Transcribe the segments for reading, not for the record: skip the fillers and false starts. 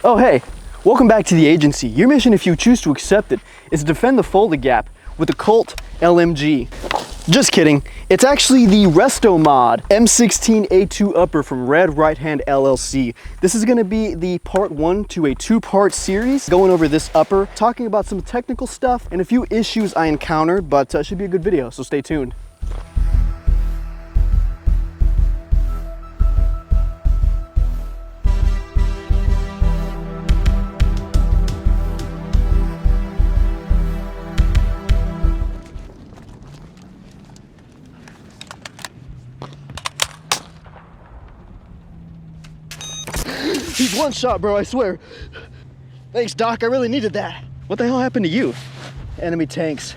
Oh hey, welcome back to the agency. Your mission, if you choose to accept it, is to defend the folded gap with the Colt LMG. Just kidding. It's actually the Resto-Mod M16A2 upper from Red Right Hand LLC. This is going to be the part 1 to a 2-part series going over this upper, talking about some technical stuff and a few issues I encountered, but it should be a good video, so stay tuned. He's one shot, bro, I swear. Thanks, Doc, I really needed that. What the hell happened to you? Enemy tanks.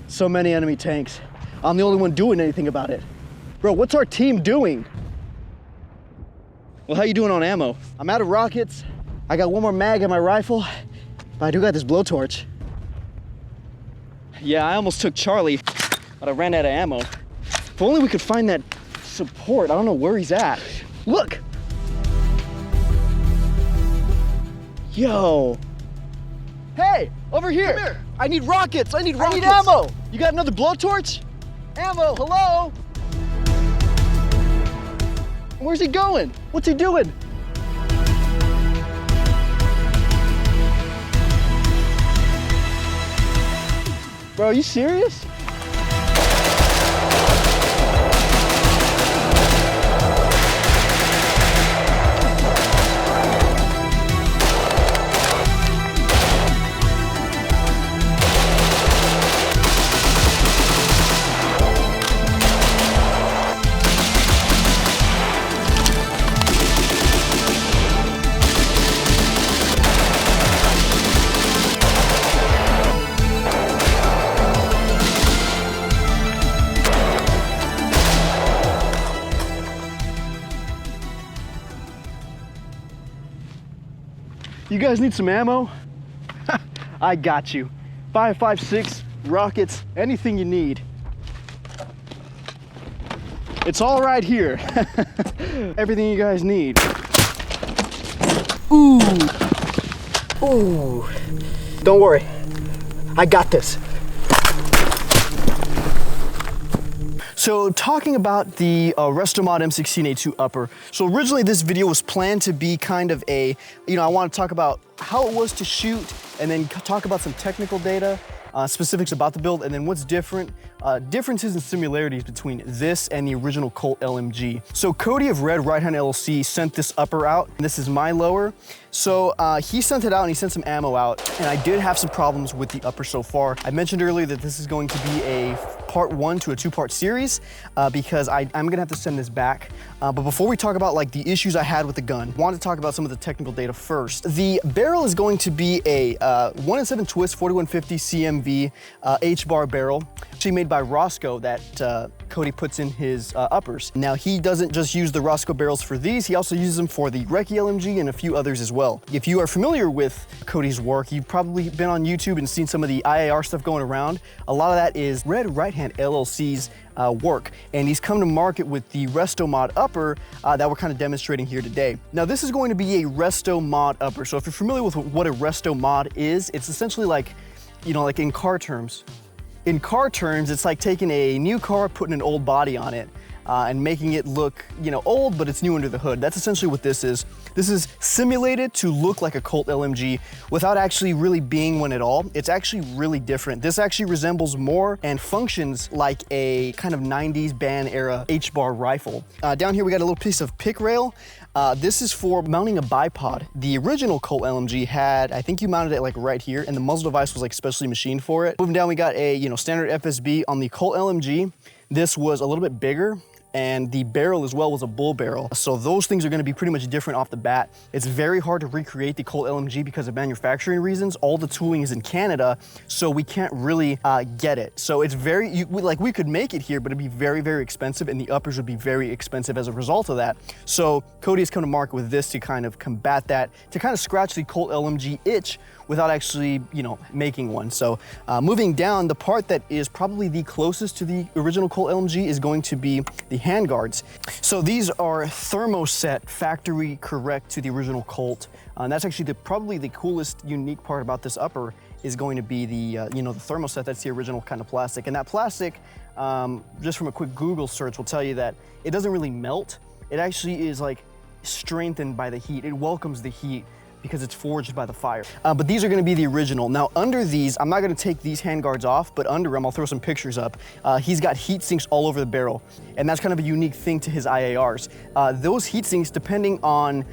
So many enemy tanks. I'm the only one doing anything about it. Bro, what's our team doing? Well, how you doing on ammo? I'm out of rockets. I got one more mag in my rifle, but I do got this blowtorch. Yeah, I almost took Charlie, but I ran out of ammo. If only we could find that support. I don't know where he's at. Look! Yo. Hey, over here. Come here. I need rockets. I need ammo. You got another blowtorch? Ammo, hello? Where's he going? What's he doing? Bro, are you serious? You guys need some ammo? I got you. 5.56, rockets, anything you need. It's all right here. Everything you guys need. Ooh. Ooh. Don't worry. I got this. So talking about the Resto-Mod M16A2 upper. So originally this video was planned to be kind of a, I want to talk about how it was to shoot and then talk about some technical data, specifics about the build, and then what's different, differences and similarities between this and the original Colt LMG. So Cody of Red Right Hand LLC sent this upper out. This is my lower. So he sent it out and he sent some ammo out, and I did have some problems with the upper so far. I mentioned earlier that this is going to be a part 1 to a 2-part series because I'm gonna have to send this back. But before we talk about like the issues I had with the gun, I wanted to talk about some of the technical data first. The barrel is going to be a 1-in-7 twist 4150 CMV HBAR barrel, actually made by Roscoe that Cody puts in his uppers. Now he doesn't just use the Roscoe barrels for these, he also uses them for the Recce LMG and a few others as well. If you are familiar with Cody's work, you've probably been on YouTube and seen some of the IAR stuff going around. A lot of that is Red Right Hand LLC's work, and he's come to market with the Resto-Mod upper that we're kind of demonstrating here today. Now this is going to be a Resto-Mod upper, so if you're familiar with what a Resto-Mod is, it's essentially like, like in car terms. In car terms, it's like taking a new car, putting an old body on it, and making it look, old, but it's new under the hood. That's essentially what this is. This is simulated to look like a Colt LMG without actually really being one at all. It's actually really different. This actually resembles more and functions like a kind of 90s band era HBAR rifle. Down here we got a little piece of pick rail. This is for mounting a bipod. The original Colt LMG had, I think you mounted it like right here, and the muzzle device was like specially machined for it. Moving down, we got a standard FSB. On the Colt LMG, this was a little bit bigger, and the barrel as well was a bull barrel. So those things are gonna be pretty much different off the bat. It's very hard to recreate the Colt LMG because of manufacturing reasons. All the tooling is in Canada, so we can't really get it. So it's very, we could make it here, but it'd be very, very expensive, and the uppers would be very expensive as a result of that. So Cody has come to market with this to kind of combat that, to kind of scratch the Colt LMG itch without actually, making one. So moving down, the part that is probably the closest to the original Colt LMG is going to be the handguards. So these are thermoset, factory correct to the original Colt. And that's actually probably the coolest, unique part about this upper is going to be the, the thermoset. That's the original kind of plastic. And that plastic, just from a quick Google search, will tell you that it doesn't really melt. It actually is like strengthened by the heat. It welcomes the heat because it's forged by the fire. But these are gonna be the original. Now under these, I'm not gonna take these handguards off, but under them, I'll throw some pictures up. He's got heat sinks all over the barrel. And that's kind of a unique thing to his IARs. Those heat sinks, depending on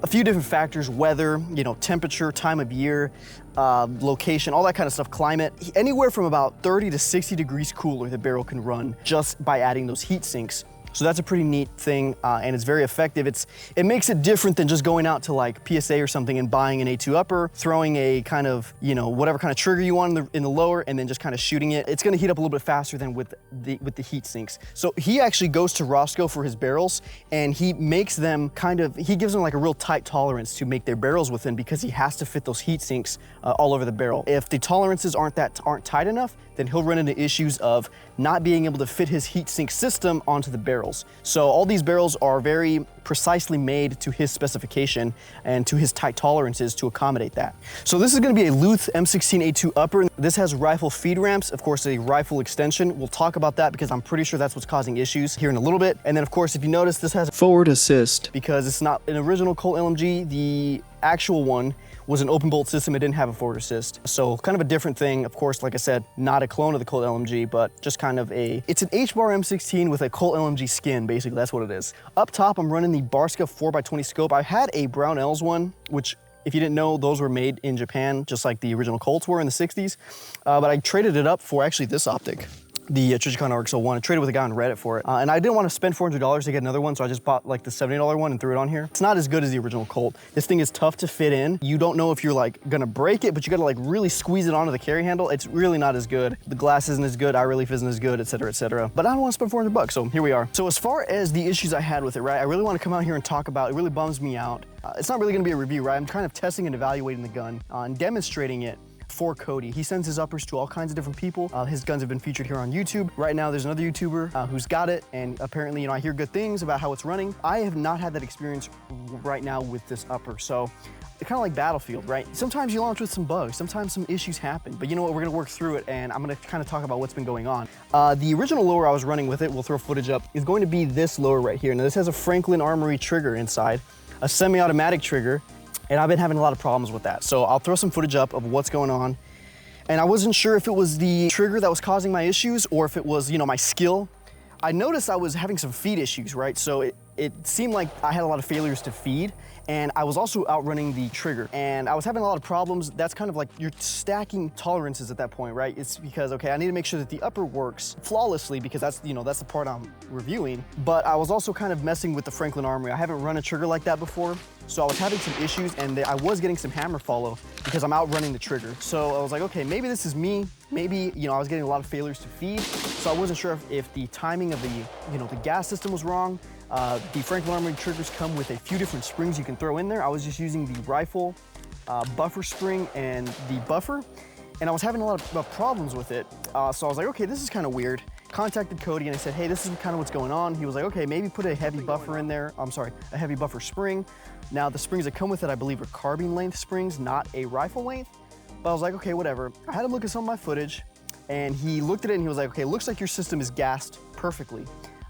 a few different factors, weather, temperature, time of year, location, all that kind of stuff, climate, anywhere from about 30 to 60 degrees cooler the barrel can run just by adding those heat sinks. So that's a pretty neat thing, and it's very effective. It makes it different than just going out to like PSA or something and buying an A2 upper, throwing a kind of, whatever kind of trigger you want in the lower, and then just kind of shooting it. It's gonna heat up a little bit faster than with the heat sinks. So he actually goes to Roscoe for his barrels, and he makes them he gives them like a real tight tolerance to make their barrels within, because he has to fit those heat sinks all over the barrel. If the tolerances aren't tight enough, then he'll run into issues of not being able to fit his heat sink system onto the barrels. So all these barrels are very precisely made to his specification and to his tight tolerances to accommodate that. So this is gonna be a Luth M16A2 upper. This has rifle feed ramps, of course a rifle extension. We'll talk about that because I'm pretty sure that's what's causing issues here in a little bit. And then of course, if you notice, this has forward assist. Because it's not an original Colt LMG, the actual one was an open bolt system. It didn't have a forward assist. So kind of a different thing. Of course, like I said, not a clone of the Colt LMG, but just kind of it's an HBAR M16 with a Colt LMG skin, basically, that's what it is. Up top, I'm running the Barska 4x20 scope. I had a Brownells one, which if you didn't know, those were made in Japan, just like the original Colts were in the 60s. But I traded it up for actually this optic, the Trijicon RX-01. I traded with a guy on Reddit for it. And I didn't want to spend $400 to get another one, so I just bought like the $70 one and threw it on here. It's not as good as the original Colt. This thing is tough to fit in. You don't know if you're like gonna break it, but you gotta like really squeeze it onto the carry handle. It's really not as good. The glass isn't as good, eye relief isn't as good, et cetera, et cetera. But I don't want to spend 400 bucks, so here we are. So as far as the issues I had with it, right, I really want to come out here and talk about, it really bums me out. It's not really gonna be a review, right? I'm kind of testing and evaluating the gun and demonstrating it for Cody. He sends his uppers to all kinds of different people. His guns have been featured here on YouTube. Right now, there's another YouTuber who's got it, and apparently, I hear good things about how it's running. I have not had that experience right now with this upper, so it's kind of like Battlefield, right? Sometimes you launch with some bugs, sometimes some issues happen, but you know what, we're gonna work through it, and I'm gonna kind of talk about what's been going on. The original lower I was running with it, we'll throw footage up, is going to be this lower right here. Now this has a Franklin Armory trigger inside, a semi-automatic trigger, and I've been having a lot of problems with that. So I'll throw some footage up of what's going on. And I wasn't sure if it was the trigger that was causing my issues or if it was, my skill. I noticed I was having some feed issues, right? So it seemed like I had a lot of failures to feed, and I was also outrunning the trigger, and I was having a lot of problems. That's kind of like you're stacking tolerances at that point, right? It's because, okay, I need to make sure that the upper works flawlessly because that's, that's the part I'm reviewing. But I was also kind of messing with the Franklin Armory. I haven't run a trigger like that before, so I was having some issues, and I was getting some hammer follow because I'm outrunning the trigger. So I was like, okay, maybe this is me. Maybe, I was getting a lot of failures to feed, so I wasn't sure if the timing of the gas system was wrong. The Franklin Armory triggers come with a few different springs you can throw in there. I was just using the rifle buffer spring and the buffer, and I was having a lot of problems with it. So I was like, okay, this is kind of weird. Contacted Cody and I said, hey, this is kind of what's going on. He was like, okay, maybe put a heavy buffer in there. I'm sorry, a heavy buffer spring. Now the springs that come with it, I believe, are carbine length springs, not a rifle length. But I was like, okay, whatever. I had him look at some of my footage, and he looked at it and he was like, okay, looks like your system is gassed perfectly.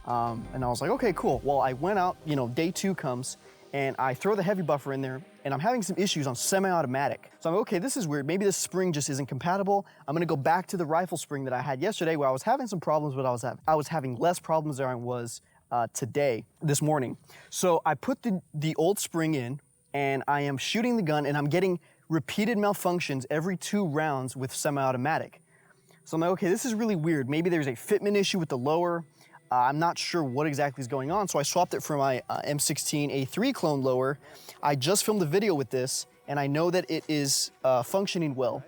And I was like, okay, cool. Well, I went out, day 2 comes, and I throw the heavy buffer in there, and I'm having some issues on semi-automatic. So I'm like, okay, this is weird. Maybe this spring just isn't compatible. I'm gonna go back to the rifle spring that I had yesterday where I was having some problems, but I was having less problems than I was this morning. So I put the old spring in, and I am shooting the gun, and I'm getting repeated malfunctions every 2 rounds with semi-automatic. So I'm like, okay, this is really weird. Maybe there's a fitment issue with the lower. I'm not sure what exactly is going on, so I swapped it for my M16A3 clone lower. I just filmed a video with this, and I know that it is functioning well.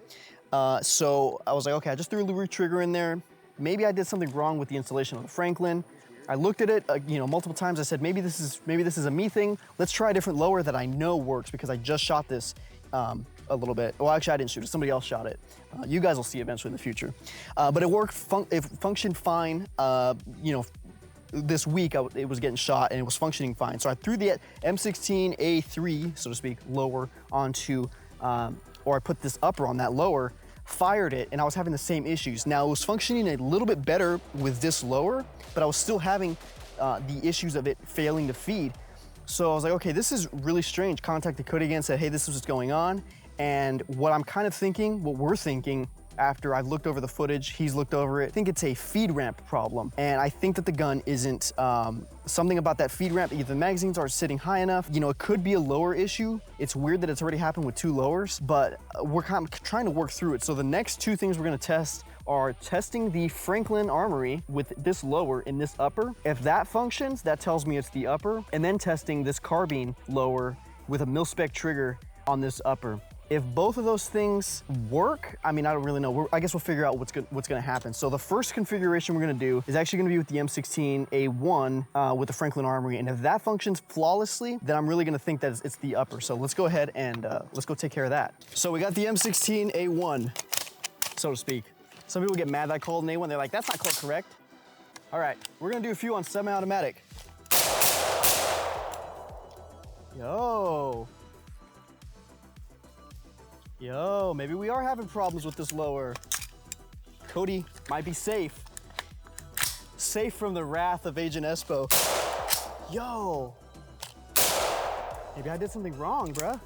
So I was like, okay, I just threw a lubricant trigger in there. Maybe I did something wrong with the installation of the Franklin. I looked at it, multiple times. I said, maybe this is a me thing. Let's try a different lower that I know works because I just shot this a little bit. Well, actually, I didn't shoot it. Somebody else shot it. You guys will see eventually in the future. But it worked. It functioned fine. this week it was getting shot and it was functioning fine. So I threw the M16A3, so to speak, lower onto, or I put this upper on that lower, fired it, and I was having the same issues. Now it was functioning a little bit better with this lower, but I was still having the issues of it failing to feed. So I was like, okay, this is really strange. Contacted Cody again, said, hey, this is what's going on. And what I'm kind of thinking, what we're thinking, after I've looked over the footage, he's looked over it, I think it's a feed ramp problem. And I think that the gun isn't, something about that feed ramp, either the magazines aren't sitting high enough. You know, it could be a lower issue. It's weird that it's already happened with 2 lowers, but we're kind of trying to work through it. So the next 2 things we're gonna test are testing the Franklin Armory with this lower in this upper. If that functions, that tells me it's the upper, and then testing this carbine lower with a mil-spec trigger on this upper. If both of those things work, I mean, I don't really know. I guess we'll figure out what's gonna happen. So the first configuration we're gonna do is actually gonna be with the M16A1 with the Franklin Armory. And if that functions flawlessly, then I'm really gonna think that it's the upper. So let's go ahead and let's go take care of that. So we got the M16A1, so to speak. Some people get mad that I called an A1. They're like, that's not called correct. All right, we're gonna do a few on semi-automatic. Yo, maybe we are having problems with this lower. Cody might be safe. Safe from the wrath of Agent Espo. Yo. Maybe I did something wrong, bruh.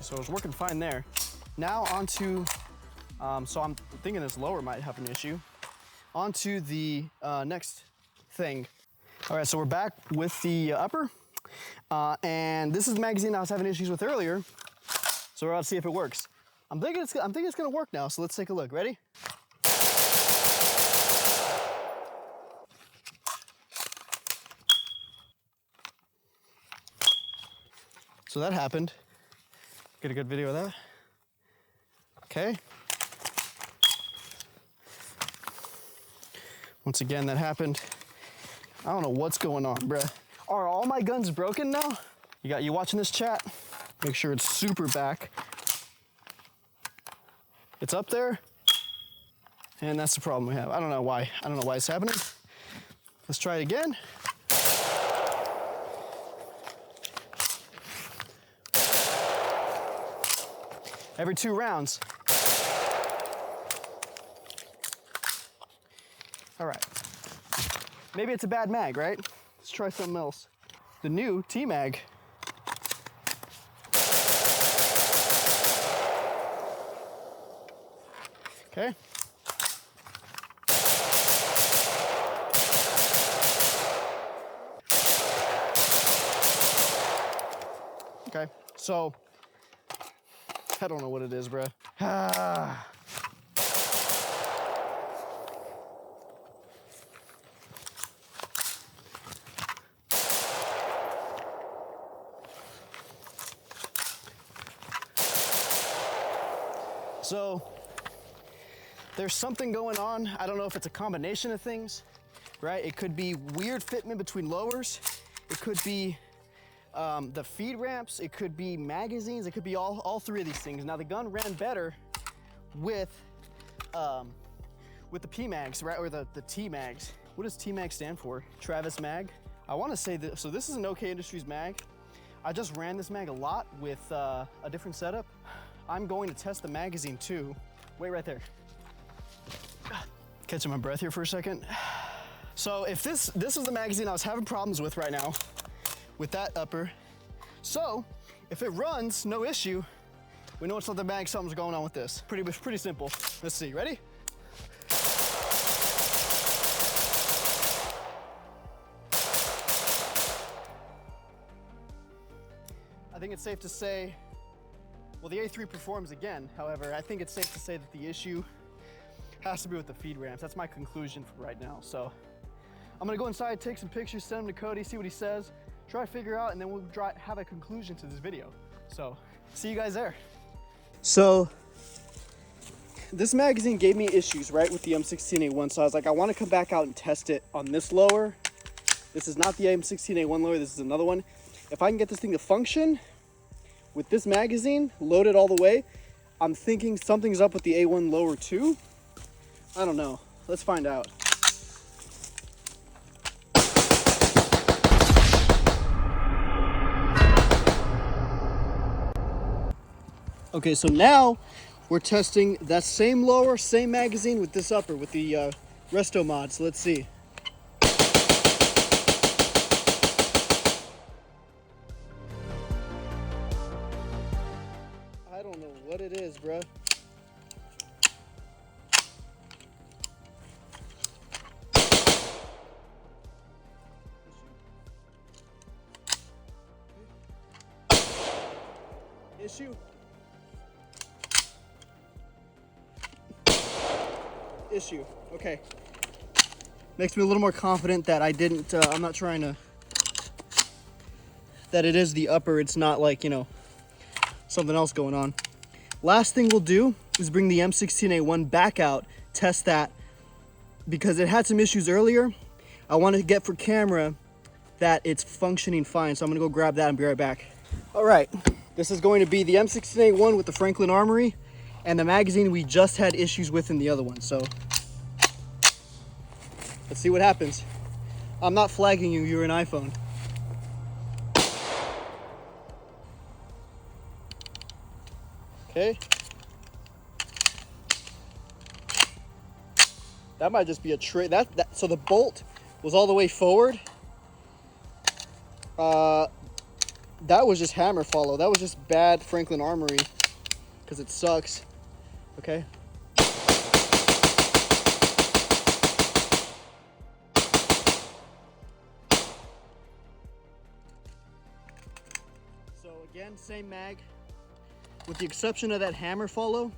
So it was working fine there. Now onto, so I'm thinking this lower might have an issue. Onto the next thing. All right, so we're back with the upper. And this is the magazine I was having issues with earlier. So we're about to see if it works. I'm thinking it's gonna work now, so let's take a look. Ready? So that happened. Get a good video of that. Okay. Once again, that happened. I don't know what's going on, bruh. Are all my guns broken now? You watching this, chat? Make sure it's super back. It's up there. And that's the problem we have. I don't know why. I don't know why it's happening. Let's try it again. Every 2 rounds. All right. Maybe it's a bad mag, right? Let's try something else. The new T-Mag. Okay. Okay, so I don't know what it is, bruh. So there's something going on. I don't know if it's a combination of things, right? It could be weird fitment between lowers. It could be the feed ramps. It could be magazines. It could be all 3 of these things. Now the gun ran better with the P-Mags, right? Or the T-Mags. What does T-Mag stand for? Travis Mag. I want to say that, so this is an OK Industries mag. I just ran this mag a lot with a different setup. I'm going to test the magazine too. Wait right there. Catching my breath here for a second. So if this is the magazine I was having problems with right now, with that upper. So if it runs, no issue, we know it's not the mag, something's going on with this. Pretty simple. Let's see, ready? I think it's safe to say, well, the A3 performs again. However, I think it's safe to say that the issue has to be with the feed ramps. That's my conclusion for right now. So I'm gonna go inside, take some pictures, send them to Cody, see what he says, try to figure out, and then we'll have a conclusion to this video. So see you guys there. So this magazine gave me issues, right, with the M16A1. So I was like, I want to come back out and test it on this lower. This is not the M16A1 lower, this is another one. If I can get this thing to function, with this magazine loaded all the way, I'm thinking something's up with the A1 lower too. I don't know. Let's find out. Okay, so now we're testing that same lower, same magazine with this upper, with the Resto-Mod. So let's see. I don't know what it is, bruh. Issue. Issue. Okay. Makes me a little more confident that I didn't, I'm not trying to, that it is the upper. It's not like, you know, something else going on. Last thing we'll do is bring the M16A1 back out, test that, because it had some issues earlier. I want to get for camera that it's functioning fine. So I'm gonna go grab that and be right back. All right, this is going to be the M16A1 with the Franklin Armory and the magazine we just had issues with in the other one. So let's see what happens. I'm not flagging you, you're an iPhone. Okay. That might just be a trick. So the bolt was all the way forward. That was just hammer follow. That was just bad Franklin Armory because it sucks. Okay. So again, same mag. With the exception of that hammer follow,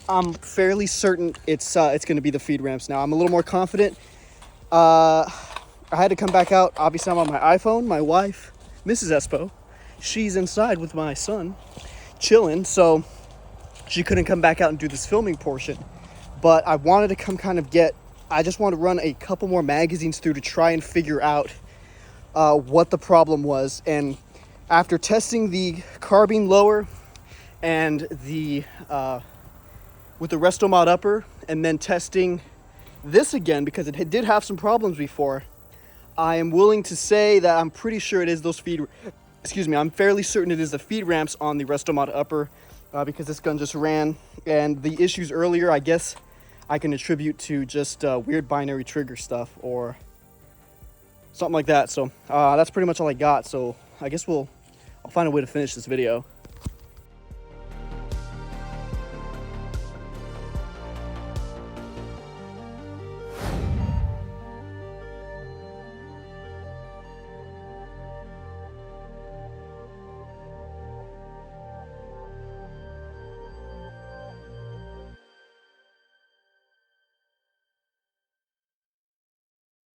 I'm fairly certain it's going to be the feed ramps now. I'm a little more confident. I had to come back out. Obviously, I'm on my iPhone. My wife, Mrs. Espo, she's inside with my son, chilling. So she couldn't come back out and do this filming portion. But I wanted to come kind of I just want to run a couple more magazines through to try and figure out what the problem was. And after testing the carbine lower and the with the Resto-Mod upper, and then testing this again because it did have some problems before, I am willing to say that I'm pretty sure it is those I'm fairly certain it is the feed ramps on the Resto-Mod upper because this gun just ran, and the issues earlier I guess I can attribute to just weird binary trigger stuff or something like that. So that's pretty much all I got. So I guess I'll find a way to finish this video.